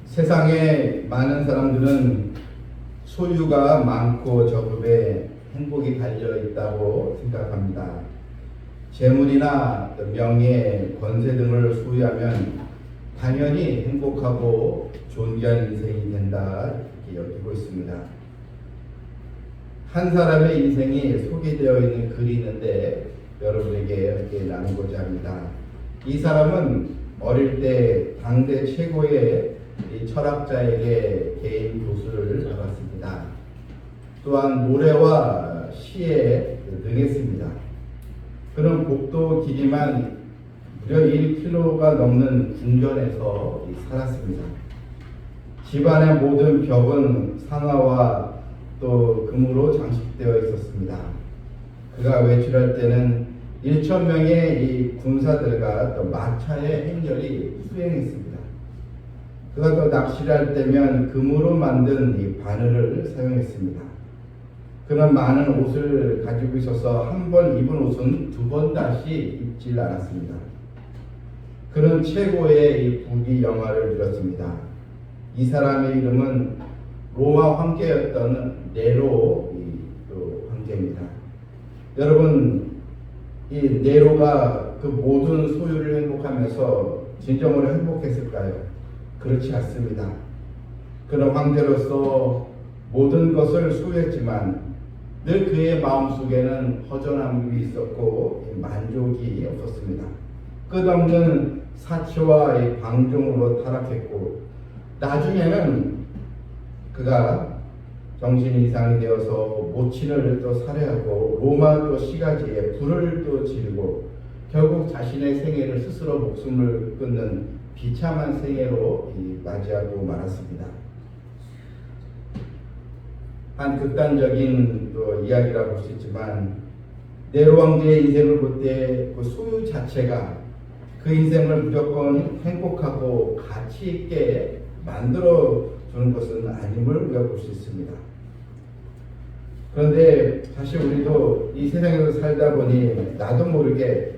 세상에 많은 사람들은 소유가 많고 적음에 행복이 달려 있다고 생각합니다. 재물이나 명예, 권세 등을 소유하면 당연히 행복하고 존귀한 인생이 된다 이렇게 여기고 있습니다. 한 사람의 인생이 소개되어 있는 글이 있는데 여러분에게 이렇게 나누고자 합니다. 이 사람은 어릴 때 당대 최고의 철학자에게 개인 교수를 받았습니다. 또한 노래와 시에 능했습니다. 그는 복도 길이만 무려 1km가 넘는 궁전에서 살았습니다. 집안의 모든 벽은 상아와 또 금으로 장식되어 있었습니다. 그가 외출할 때는 1,000명의 이 군사들과 또 마차의 행렬이 수행했습니다. 그가 또 낚시를 할 때면 금으로 만든 이 바늘을 사용했습니다. 그는 많은 옷을 가지고 있어서 한 번 입은 옷은 두 번 다시 입질 않았습니다. 그는 최고의 이 부귀 영화를 누렸습니다. 이 사람의 이름은 로마 황제였던 네로 황제입니다. 여러분, 이 네로가 그 모든 소유를 행복하면서 진정으로 행복했을까요? 그렇지 않습니다. 그는 황제로서 모든 것을 소유했지만 늘 그의 마음속에는 허전함이 있었고 만족이 없었습니다. 끝없는 사치와 방종으로 타락했고 나중에는 그가 정신 이상이 되어서 모친을 또 살해하고 로마 또 시가지에 불을 또 지르고 결국 자신의 생애를 스스로 목숨을 끊는 비참한 생애로 맞이하고 말았습니다. 한 극단적인 또 이야기라고 볼 수 있지만 네로 왕제의 인생을 볼 때 그 소유 자체가 그 인생을 무조건 행복하고 가치 있게 만들어 주는 것은 아님을 우리가 볼 수 있습니다. 그런데 사실 우리도 이 세상에서 살다 보니 나도 모르게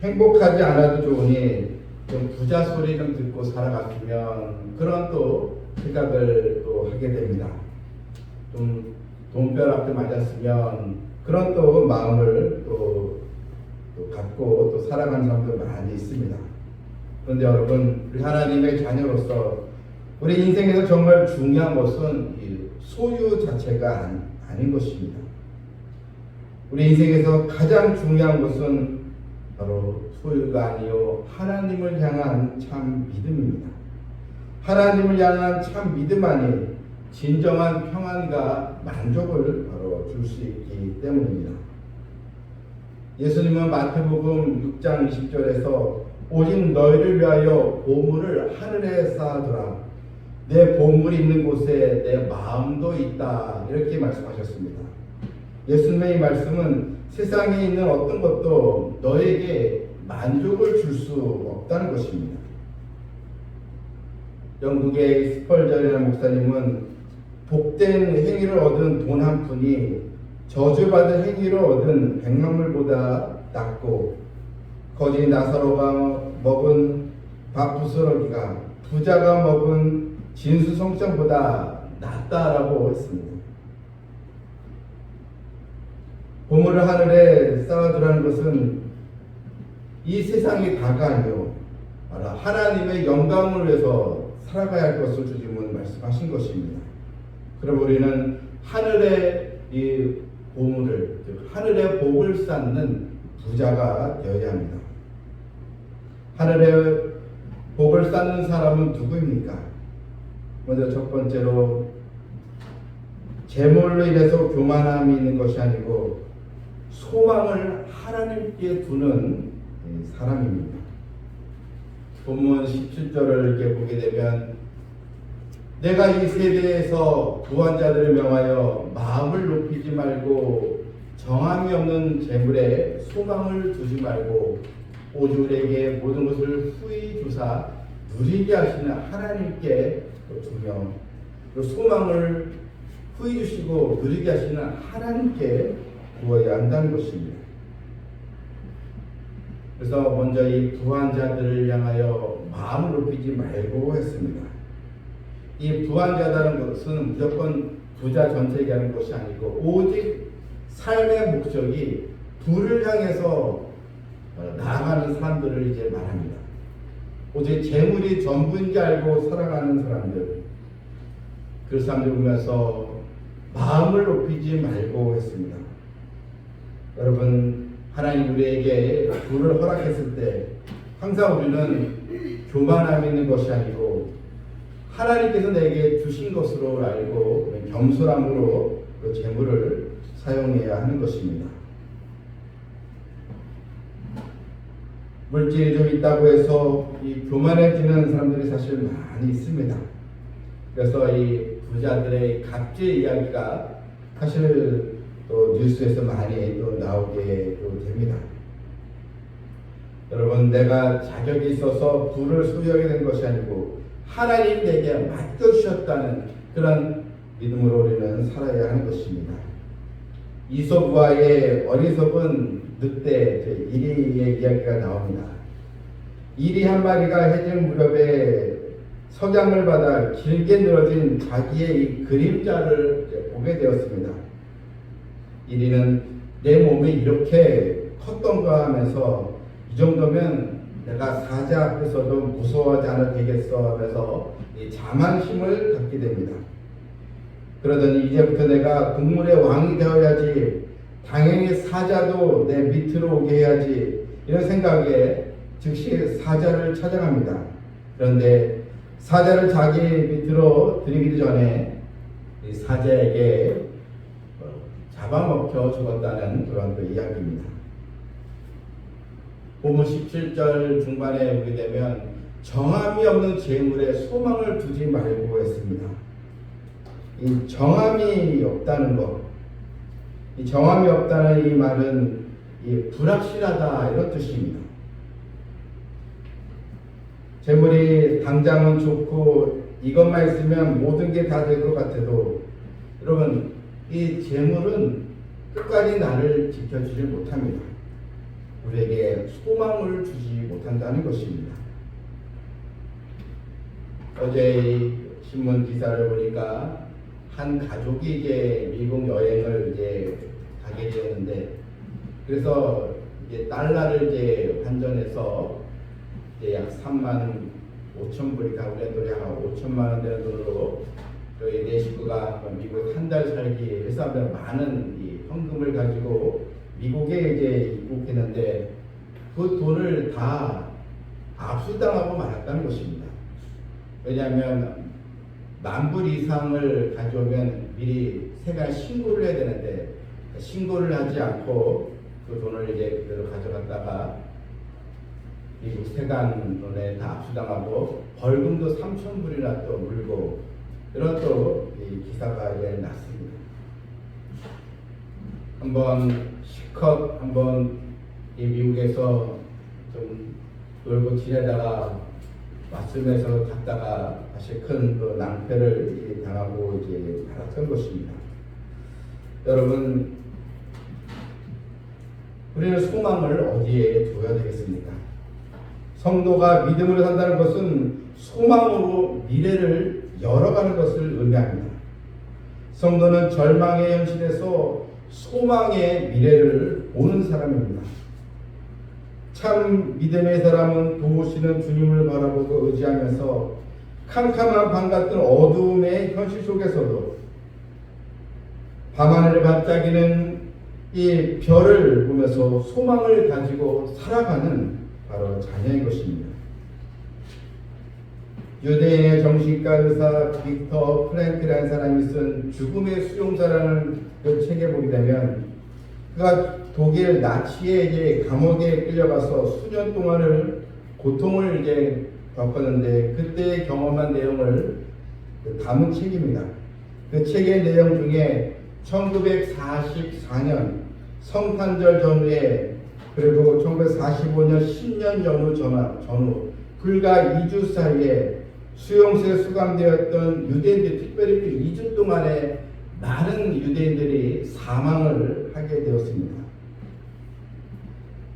행복하지 않아도 좋으니 좀 부자 소리 좀 듣고 살아갔으면 그런 또 생각을 또 하게 됩니다. 좀 돈벼락도 맞았으면 그런 또 마음을 또 갖고 또 살아가는 사람도 많이 있습니다. 그런데 여러분, 우리 하나님의 자녀로서 우리 인생에서 정말 중요한 것은 이 소유 자체가 아닌 것입니다. 우리 인생에서 가장 중요한 것은 바로 소유가 아니요 하나님을 향한 참 믿음입니다. 하나님을 향한 참 믿음 안이 진정한 평안과 만족을 바로 줄 수 있기 때문입니다. 예수님은 마태복음 6장 20절에서 오직 너희를 위하여 보물을 하늘에 쌓아두라. 내 보물이 있는 곳에 내 마음도 있다. 이렇게 말씀하셨습니다. 예수님의 이 말씀은 세상에 있는 어떤 것도 너에게 만족을 줄 수 없다는 것입니다. 영국의 스펄전이라는 목사님은 복된 행위를 얻은 돈 한 푼이 저주받은 행위를 얻은 백만불보다 낫고 거지 나사로가 먹은 밥 부스러기가 부자가 먹은 진수성찬보다 낫다라고 했습니다. 보물을 하늘에 쌓아두라는 것은 이 세상이 다가 아니요 하나님의 영광을 위해서 살아가야 할 것을 주님은 말씀하신 것입니다. 그럼 우리는 하늘의 이 보물을, 즉 하늘의 복을 쌓는 부자가 되어야 합니다. 하늘의 복을 쌓는 사람은 누구입니까? 먼저 첫 번째로 재물로 인해서 교만함이 있는 것이 아니고 소망을 하나님께 두는 사람입니다. 본문 17절을 이렇게 보게 되면 내가 이 세대에서 부한 자들을 명하여 마음을 높이지 말고 정함이 없는 재물에 소망을 두지 말고 오직 우리에게 모든 것을 후히 주사 누리게 하시는 하나님께 두며 소망을 후히 주시고 누리게 하시는 하나님께 구해야 한다는 것입니다. 그래서 먼저 이 부한 자들을 향하여 마음을 높이지 말고 했습니다. 이 부한 자라는 것은 무조건 부자 전체 얘기하는 것이 아니고 오직 삶의 목적이 부를 향해서 나아가는 사람들을 이제 말합니다. 오직 재물이 전부인 줄 알고 살아가는 사람들, 그 사람들 보면서 마음을 높이지 말고 했습니다. 여러분, 하나님 우리에게 부를 허락했을 때 항상 우리는 교만함이 있는 것이 아니고 하나님께서 내게 주신 것으로 알고 겸손함으로 그 재물을 사용해야 하는 것입니다. 물질이 좀 있다고 해서 이 교만해지는 사람들이 사실 많이 있습니다. 그래서 이 부자들의 갑질 이야기가 사실 또 뉴스에서 많이 또 나오게 또 됩니다. 여러분, 내가 자격이 있어서 부를 소유하게 된 것이 아니고 하나님 내게 맡겨주셨다는 그런 믿음으로 우리는 살아야 하는 것입니다. 이솝과의 어리석은 늑대 이리의 이야기가 나옵니다. 이리 한 마리가 해질 무렵에 석양을 받아 길게 늘어진 자기의 이 그림자를 보게 되었습니다. 이리는 내 몸이 이렇게 컸던가 하면서 이 정도면 내가 사자 앞에서도 무서워하지 않아도 되겠어 하면서 이 자만심을 갖게 됩니다. 그러더니 이제부터 내가 국물의 왕이 되어야지, 당연히 사자도 내 밑으로 오게 해야지, 이런 생각에 즉시 사자를 찾아갑니다. 그런데 사자를 자기 밑으로 들이기도 전에 이 사자에게 잡아먹혀 죽었다는 그런 그 이야기입니다. 본문 17절 중반에 보게 되면 정함이 없는 재물에 소망을 두지 말고 했습니다. 이 정함이 없다는 것, 이 정함이 없다는 이 말은 이 불확실하다 이런 뜻입니다. 재물이 당장은 좋고 이것만 있으면 모든 게 다 될 것 같아도 여러분, 이 재물은 끝까지 나를 지켜주지 못합니다. 우리에게 소망을 주지 못한다는 것입니다. 어제 신문 기사를 보니까 한 가족이 이제 미국 여행을 이제 가게 되었는데, 그래서 이제 달러를 이제 환전해서 이제 약 3만 5천 불이니까 우리 돈이 한 5천만 원 되는 돈으로 저희 네 식구가 미국 한 달 살기 해서 많은 이 현금을 가지고 미국에 이제 입국했는데 그 돈을 다 압수당하고 말았다는 것입니다. 왜냐하면 10,000불 이상을 가져오면 미리 세관 신고를 해야 되는데 신고를 하지 않고 그 돈을 이제 그대로 가져갔다가 미국 세관에 다 압수당하고 벌금도 3,000불이나 또 물고, 이런 또 이 기사가 이제 났습니다. 한번 실컷 한번 이 미국에서 좀 놀고 지내다가 맞으면서 갔다가 다시 큰 또 낭패를 당하고 이제 살았던 것입니다. 여러분, 우리는 소망을 어디에 둬야 되겠습니까? 성도가 믿음으로 산다는 것은 소망으로 미래를 열어가는 것을 의미합니다. 성도는 절망의 현실에서 소망의 미래를 보는 사람입니다. 참 믿음의 사람은 도우시는 주님을 바라보고 의지하면서 캄캄한 밤 같은 어두움의 현실 속에서도 밤하늘을 반짝이는 이 별을 보면서 소망을 가지고 살아가는 바로 자녀인 것입니다. 유대인의 정신과 의사 빅터 프랭클이라는 사람이 쓴 죽음의 수용자라는 그 책에 보게 되면 그가 독일 나치의 이제 감옥에 끌려가서 수년 동안을 고통을 이제 겪었는데 그때 경험한 내용을 담은 책입니다. 그 책의 내용 중에 1944년 성탄절 전후에 그리고 1945년 10년 전후 불과 2주 사이에 수용소에 수감되었던 유대인들, 특별히 그 2주 동안에 많은 유대인들이 사망을 하게 되었습니다.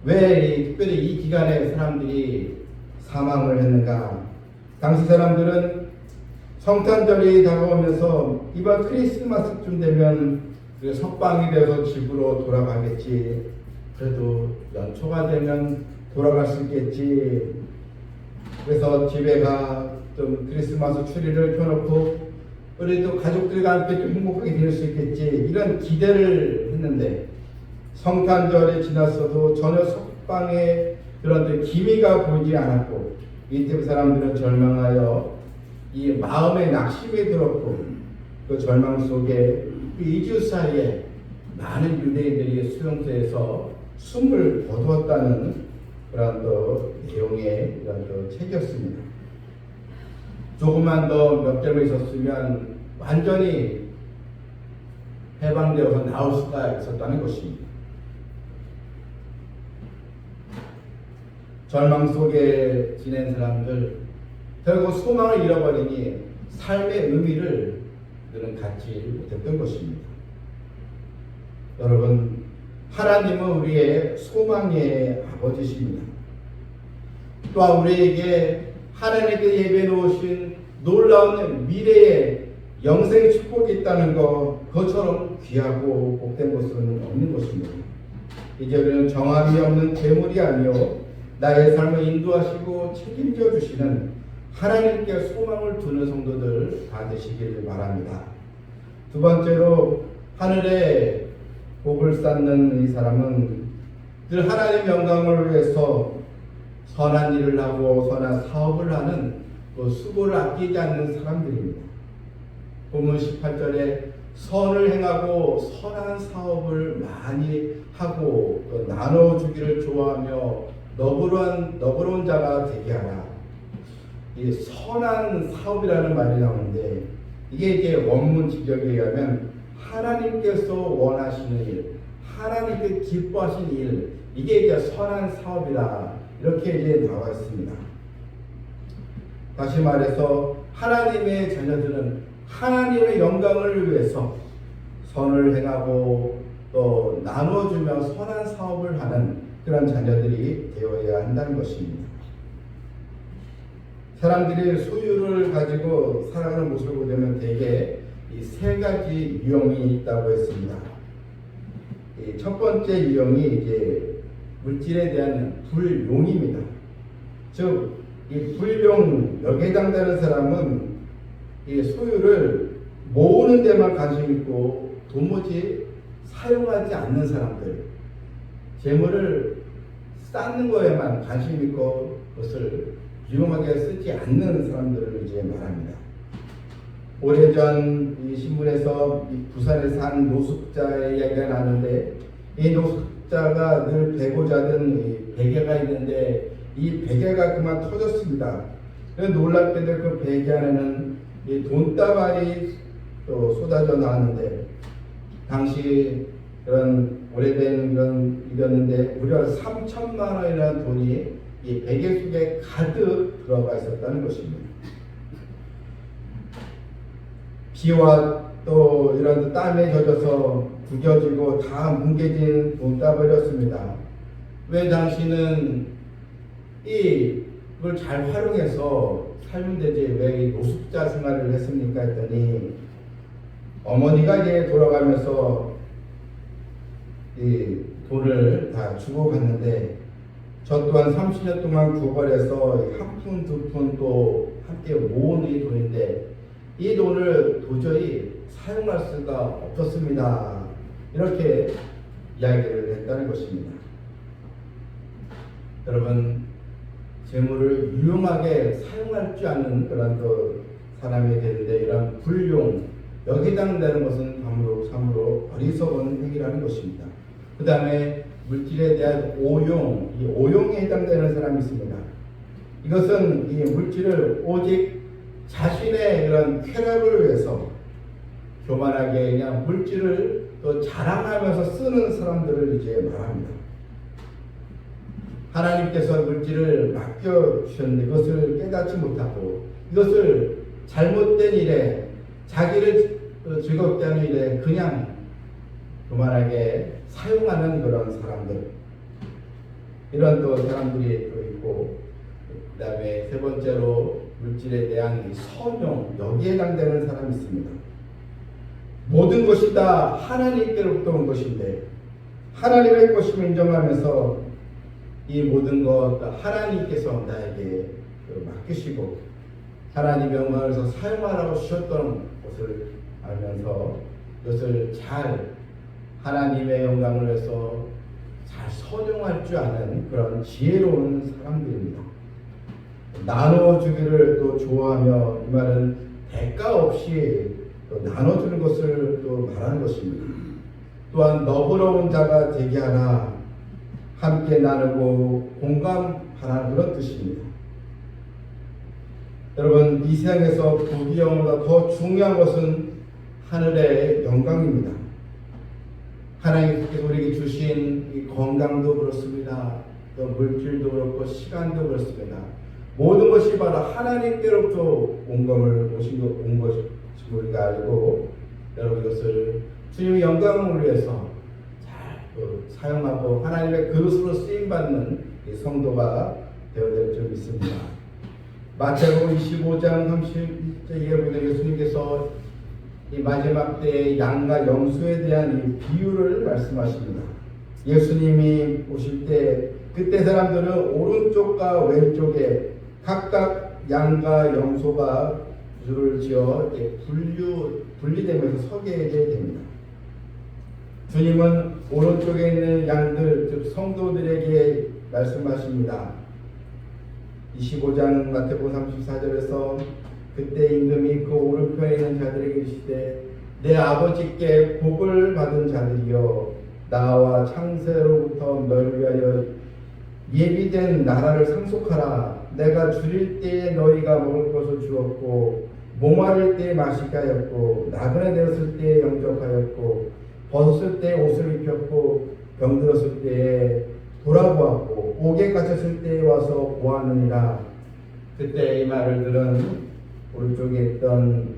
왜 특별히 이 기간에 사람들이 사망을 했는가? 당시 사람들은 성탄절이 다가오면서 이번 크리스마스쯤 되면 석방이 되어서 집으로 돌아가겠지. 그래도 연초가 되면 돌아갈 수 있겠지. 그래서 집에 좀 크리스마스 추리를 켜놓고 우리도 가족들과 함께 좀 행복하게 지낼 수 있겠지. 이런 기대를 했는데 성탄절이 지났어도 전혀 석방의 그런 기미가 보이지 않았고 이때 사람들은 절망하여 이 마음에 낙심이 들었고 그 절망 속에 2주 사이에 많은 유대인들이 수용소에서 숨을 거두었다는 그런 내용의 이런 책이었습니다. 조금만 더 몇 개만 있었으면 완전히 해방되어서 나올 수가 있었다는 것입니다. 절망 속에 지낸 사람들, 결국 소망을 잃어버리니 삶의 의미를 그는 갖지 못했던 것입니다. 여러분, 하나님은 우리의 소망의 아버지십니다. 또한 우리에게 하나님께 예배해 놓으신 놀라운 미래의 영생의 축복이 있다는 것, 그것처럼 귀하고 복된 것은 없는 것입니다. 이제 우리는 정함이 없는 재물이 아니요 나의 삶을 인도하시고 책임져 주시는 하나님께 소망을 두는 성도들 다 되시길 바랍니다. 두 번째로 하늘에 복을 쌓는 이 사람은 늘 하나님의 영광을 위해서 선한 일을 하고 선한 사업을 하는 또 수고를 아끼지 않는 사람들입니다. 본문 18절에 선을 행하고 선한 사업을 많이 하고 또 나눠주기를 좋아하며 너그러운 자가 되게 하라. 이 선한 사업이라는 말이 나오는데 이게 이제 원문 지적에 의하면 하나님께서 원하시는 일, 하나님께 기뻐하시는 일, 이게 이제 선한 사업이다. 이렇게 이제 나와 있습니다. 다시 말해서 하나님의 자녀들은 하나님의 영광을 위해서 선을 행하고 또 나눠주며 선한 사업을 하는 그런 자녀들이 되어야 한다는 것입니다. 사람들이 소유를 가지고 살아가는 모습을 보면 대개 이 세 가지 유형이 있다고 했습니다. 첫 번째 유형이 이제 물질에 대한 불용입니다. 즉, 이 불용력에 해당되는 사람은 이 소유를 모으는 데만 관심 있고 도무지 사용하지 않는 사람들, 재물을 쌓는 거에만 관심 있고 그것을 유용하게 쓰지 않는 사람들을 이제 말합니다. 오래전 이 신문에서 이 부산에 산 노숙자의 이야기가 나는데 이 노숙자가 늘 베고 자던 이 베개가 있는데 이 베개가 그만 터졌습니다. 놀랍게도 그 베개 안에는 이 돈다발이 또 쏟아져 나왔는데 당시 그런 오래된 그런 일이었는데 무려 3천만 원이라는 돈이 이 베개 속에 가득 들어가 있었다는 것입니다. 비와 또 이런 땀에 젖어서 구겨지고 다 뭉개진 돈다발이었습니다. 왜 당신은 이걸 잘 활용해서 살면 되지 왜 이 노숙자 생활을 했습니까? 했더니 어머니가 이제 돌아가면서 이 돈을 다 주고 갔는데 저 또한 30년 동안 구걸해서 한 푼, 두 푼 또 함께 모은 이 돈인데 이 돈을 도저히 사용할 수가 없었습니다. 이렇게 이야기를 했다는 것입니다. 여러분, 재물을 유용하게 사용할 줄 아는 그런 사람이 되는데 이런 불용, 여기에 해당되는 것은 참으로 어리석은 행위라는 것입니다. 그 다음에 물질에 대한 오용, 이 오용에 해당되는 사람이 있습니다. 이것은 이 물질을 오직 자신의 그런 쾌락을 위해서 교만하게 그냥 물질을 또 자랑하면서 쓰는 사람들을 이제 말합니다. 하나님께서 물질을 맡겨주셨는데 그것을 깨닫지 못하고 이것을 잘못된 일에 자기를 즐겁게 하는 일에 그냥 교만하게 사용하는 그런 사람들. 이런 또 사람들이 또 있고, 그 다음에 세 번째로 물질에 대한 이 선용, 여기에 해당되는 사람이 있습니다. 모든 것이 다 하나님께로부터 온 것인데 하나님의 것임을 인정하면서 이 모든 것 하나님께서 나에게 맡기시고 하나님의 영광에서 사용하라고 주셨던 것을 알면서 이것을 잘 하나님의 영광을 위해서 잘 선용할 줄 아는 그런 지혜로운 사람들입니다. 나눠주기를 또 좋아하며, 이 말은 대가 없이 또 나눠주는 것을 또 말하는 것입니다. 또한 너그러운 자가 되게 하나, 함께 나누고 공감하라는 그런 뜻입니다. 여러분, 이 세상에서 부귀영보다 더 중요한 것은 하늘의 영광입니다. 하나님께서 우리에게 주신 이 건강도 그렇습니다. 또 물질도 그렇고 시간도 그렇습니다. 모든 것이 바로 하나님께로부터 온 것을 우리가 알고, 여러분 이것을 주님의 영광을 위해서 잘 사용하고 하나님의 그릇으로 쓰임받는 성도가 되어야 될 줄 믿습니다. 마태복음 25장 30절에 보면 예수님께서 이 마지막 때의 양과 염소에 대한 이 비유를 말씀하십니다. 예수님이 오실 때 그때 사람들은 오른쪽과 왼쪽에 각각 양과 염소가 줄을 지어 분리되면서 서게 됩니다. 주님은 오른쪽에 있는 양들, 즉 성도들에게 말씀하십니다. 25장 마태복음 34절에서 그때 임금이 그 오른편에 있는 자들에게 이르시되 내 아버지께 복을 받은 자들이여, 나와 창세로부터 너희를 위하여 예비된 나라를 상속하라. 내가 줄일 때에 너희가 먹을 것을 주었고, 목마를 때에 마시게 하였고, 나그네 되었을 때에 영접하였고, 벗었을 때에 옷을 입혔고, 병들었을 때에 돌아보았고, 옥에 갇혔을 때에 와서 보았느니라. 그때 이 말을 들은 오른쪽에 있던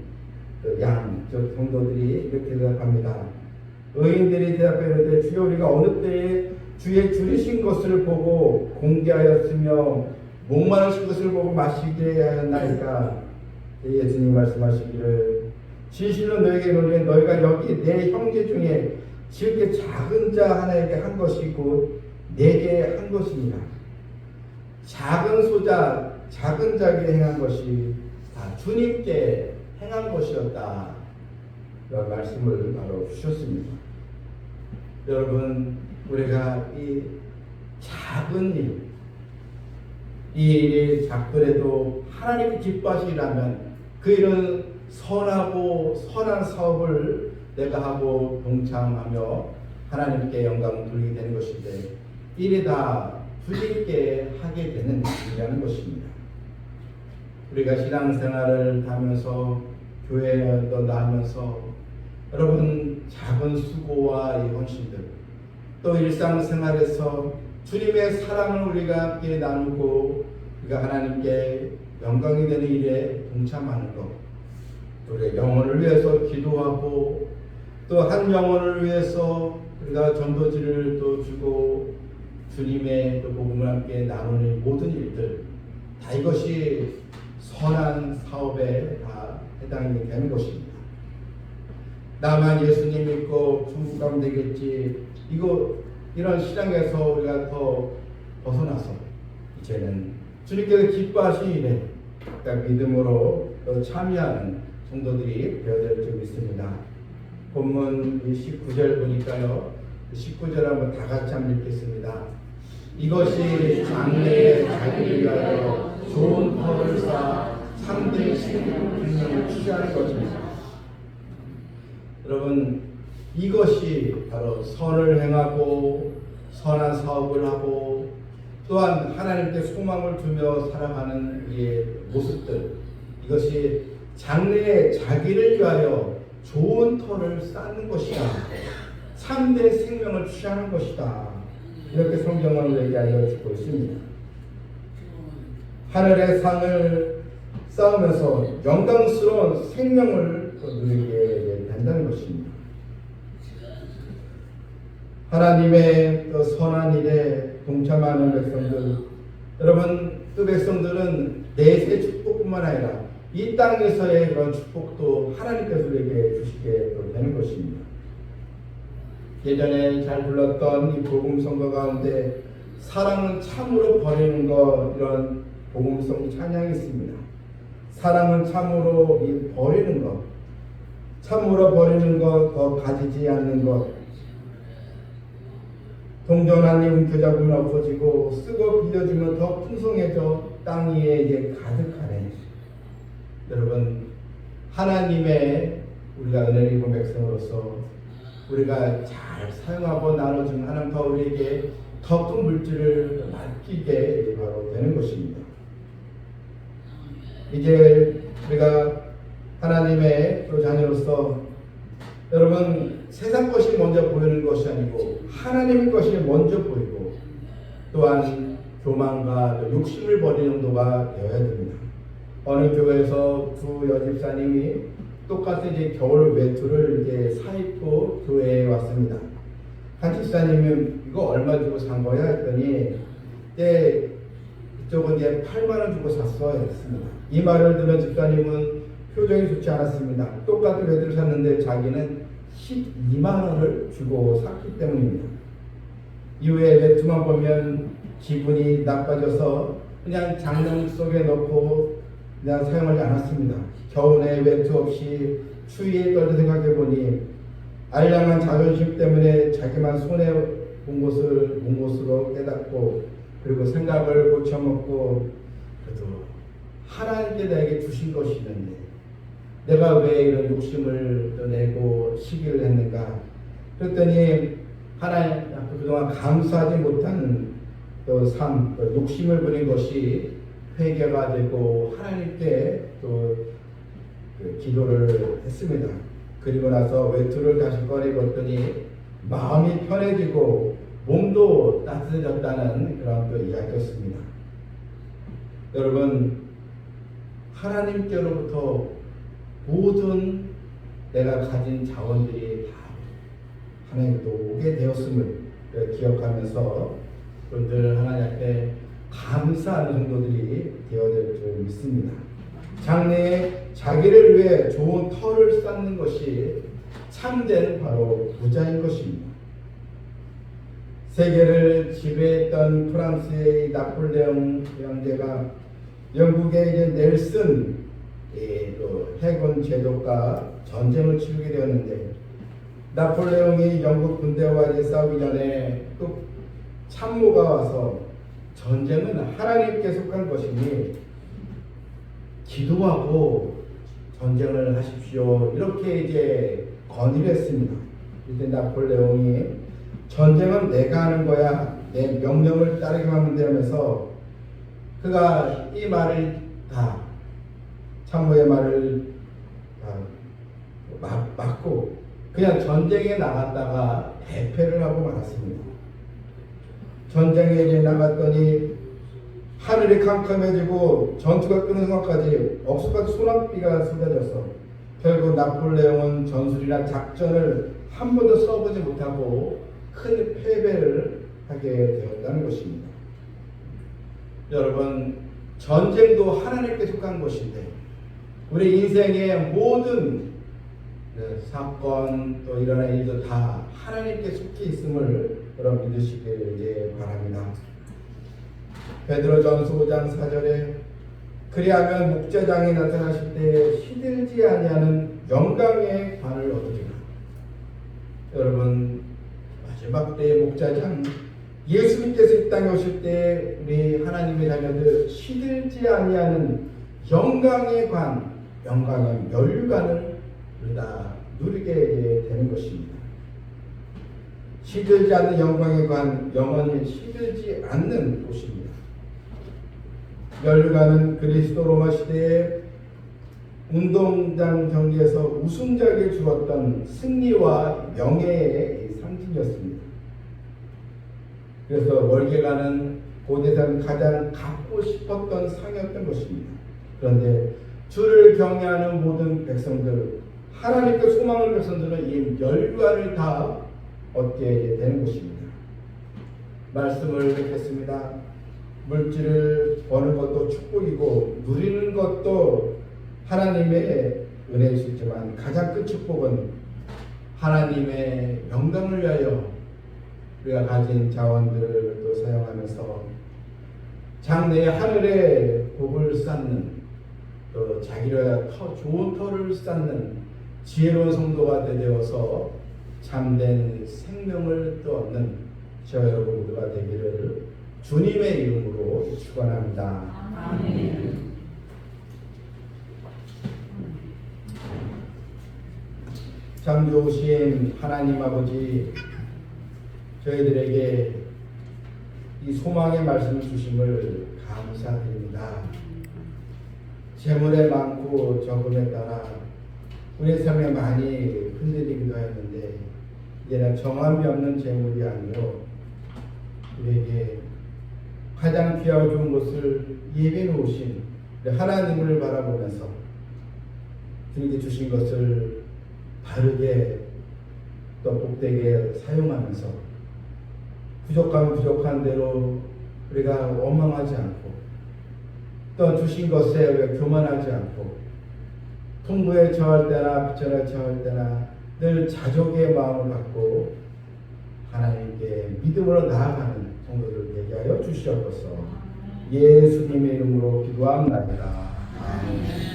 그 양, 즉 성도들이 이렇게 대답합니다. 의인들이 대답해 이르되 주여, 우리가 어느 때에 주의 줄이신 것을 보고 공개하였으며 목마르신 것을 보고 마시게 하였나이까. 예수님 말씀하시기를 진실로 너에게 이르노니 너희가 여기 내 형제 중에 지극히 작은 자 하나에게 한 것이 곧 내게 한 것이니라. 작은 소자, 작은 자에게 행한 것이 다 주님께 행한 것이었다. 이런 말씀을 바로 주셨습니다. 여러분, 우리가 이 작은 일, 이 일이 작더라도 하나님께 기뻐하시라면 그 일은 선하고 선한 사업을 내가 하고 동참하며 하나님께 영광을 돌리게 되는 것인데, 일이 다 주님께 하게 되는 일이라는 것입니다. 우리가 신앙생활을 하면서 교회도 나가면서 여러분 작은 수고와 이 헌신들, 또 일상생활에서 주님의 사랑을 우리가 함께 나누고 우리가 하나님께 영광이 되는 일에 동참하는 것, 우리의 영혼을 위해서 기도하고 또 한 영혼을 위해서 우리가 전도지를 또 주고 주님의 또 복음을 함께 나누는 모든 일들, 다 이것이 선한 사업에 다 해당이 되는 것입니다. 나만 예수님 믿고 천국 가면 되겠지, 이런 시장에서 우리가 더 벗어나서 이제는 주님께서 기뻐하신 일에 믿음으로 참여하는 성도들이 되어야 될 줄 믿습니다. 본문 19절 보니까요, 19절 한번 다 같이 한번 읽겠습니다. 이것이 장래의 자기를 위하여 좋은 터를 쌓아 참된 생명을 취하는 것입니다. 여러분, 이것이 바로 선을 행하고 선한 사업을 하고 또한 하나님께 소망을 두며 살아가는 우리의 모습들, 이것이 장래에 자기를 위하여 좋은 터를 쌓는 것이다, 참된 생명을 취하는 것이다, 이렇게 성경은 우리에게 알려주고 있습니다. 하늘의 상을 쌓으면서 영광스러운 생명을 누리게 된다는 것입니다. 하나님의 선한 일에 동참하는 백성들, 여러분 그 백성들은 내세 축복뿐만 아니라 이 땅에서의 그런 축복도 하나님께서 우리에게 주시게 되는 것입니다. 예전에 잘 불렀던 이 복음성가 가운데 사랑은 참으로 버리는 것, 이런 복음성 찬양이 있습니다. 사랑은 참으로 버리는 것, 참으로 버리는 것, 더 가지지 않는 것, 동전한 이 움켜잡으면 없어지고 쓰고 빌려주면 더 풍성해져 땅 위에 이제 가득하네. 여러분, 하나님의 우리가 은혜를 입은 백성으로서 우리가 잘 사용하고 나눠주면 하나님 더 우리에게 더 큰 물질을 맡기게 바로 되는 것입니다. 이제 우리가 하나님의 또 자녀로서 여러분 세상 것이 먼저 보이는 것이 아니고 하나님의 것이 먼저 보이고 또한 교만과 욕심을 버리는 정도가 되어야 됩니다. 어느 교회에서 두 여집사님이 똑같이 이제 겨울 외투를 이제 사입고 교회에 왔습니다. 한 집사님이 이거 얼마 주고 산 거야 했더니 이쪽은 이제 8만 원 주고 샀어 했습니다. 이 말을 들은 집사님은 표정이 좋지 않았습니다. 똑같은 외투를 샀는데 자기는 12만 원을 주고 샀기 때문입니다. 이후에 외투만 보면 기분이 나빠져서 그냥 장롱 속에 넣고 그냥 사용하지 않았습니다. 겨우내 외투 없이 추위에 떨려 생각해 보니 알량한 자존심 때문에 자기만 손해본 것으로 깨닫고 그리고 생각을 고쳐먹고 그래도 하나님께 나에게 주신 것이 있는데 내가 왜 이런 욕심을 내고 시기를 했는가. 그랬더니 하나님 앞에 그동안 감사하지 못한 또 삶, 또 욕심을 부린 것이 회개가 되고 하나님께 또 기도를 했습니다. 그리고 나서 외투를 다시 꺼내봤더니 마음이 편해지고 몸도 따뜻해졌다는 그런 또 이야기였습니다. 여러분, 하나님께로부터 모든 내가 가진 자원들이 다 하나님께 오게 되었음을 기억하면서 늘 하나님 앞에 감사하는 정도들이 되어야 될 줄 믿습니다. 장래에 자기를 위해 좋은 터를 쌓는 것이 참된 바로 부자인 것입니다. 세계를 지배했던 프랑스의 나폴레옹 형제가 영국의 이제 넬슨 또 해군 제도과 전쟁을 치르게 되었는데 나폴레옹이 영국 군대와 이제 싸우기 전에 또 참모가 와서 전쟁은 하나님께 속한 것이니 기도하고 전쟁을 하십시오. 이렇게 이제 건의를 했습니다. 이때 나폴레옹이 전쟁은 내가 하는 거야. 내 명령을 따르기만 하면 되면서 그가 이 말을 다 참모의 말을 맞고 그냥 전쟁에 나갔다가 대패를 하고 말았습니다. 전쟁에 이제 나갔더니 하늘이 캄캄해지고 전투가 끊는 순간까지 억수같이 소낙비가 쏟아져서 결국 나폴레옹은 전술이나 작전을 한 번도 써보지 못하고 큰 패배를 하게 되었다는 것입니다. 여러분, 전쟁도 하나님께 속한 것인데 우리 인생의 모든 사건 또 일어난 일도 다 하나님께 속해 있음을 여러분 믿으시길 바랍니다. 베드로전서 5장 4절에 그리하면 목자장이 나타나실 때 시들지 아니하는 영광의 관을 얻으리라. 여러분, 마지막 때의 목자장 예수님께서 이 땅에 오실 때 우리 하나님의 자녀들 시들지 아니하는 영광의 관, 영광의 멸관을 우리가 누리게 되는 것입니다. 시들지 않는 영광의 관, 영원히 시들지 않는 곳입니다. 멸관은 그리스도 로마 시대에 운동장 경기에서 우승자에게 주었던 승리와 명예의 상징이었습니다. 그래서 월계관은 고대상 가장 갖고 싶었던 상이었던 것입니다. 그런데 주를 경외하는 모든 백성들, 하나님께 소망하는 백성들은 이 멸관을 다 얻게 되는 것입니다. 말씀을 듣겠습니다. 물질을 버는 것도 축복이고 누리는 것도 하나님의 은혜일 수 있지만 가장 큰 축복은 하나님의 영광을 위하여 우리가 가진 자원들을 또 사용하면서 장래의 하늘의 복을 쌓는, 또 자기를 좋은 터를 쌓는 지혜로운 성도가 되어서 참된 생명을 또 얻는 저와 여러분 모두가 되기를 주님의 이름으로 축원합니다. 아멘. 참 좋으신 하나님 아버지, 저희들에게 이 소망의 말씀을 주심을 감사드립니다. 재물에 많고 적음에 따라 우리의 삶에 많이 흔들리기도 했는데 이제는 정함이 없는 재물이 아니요 우리에게 가장 귀하고 좋은 것을 예배해 놓으신 하나님을 바라보면서 주님께 주신 것을 바르게 또 복되게 사용하면서 부족하면 부족한 대로 우리가 원망하지 않고 또 주신 것에 우리가 교만하지 않고 통부에 처할 때나 비천에 처할 때나 늘 자족의 마음을 갖고 하나님께 믿음으로 나아가는 성도들 되게 하여 주시옵소서. 예수님의 이름으로 기도합니다. 아멘.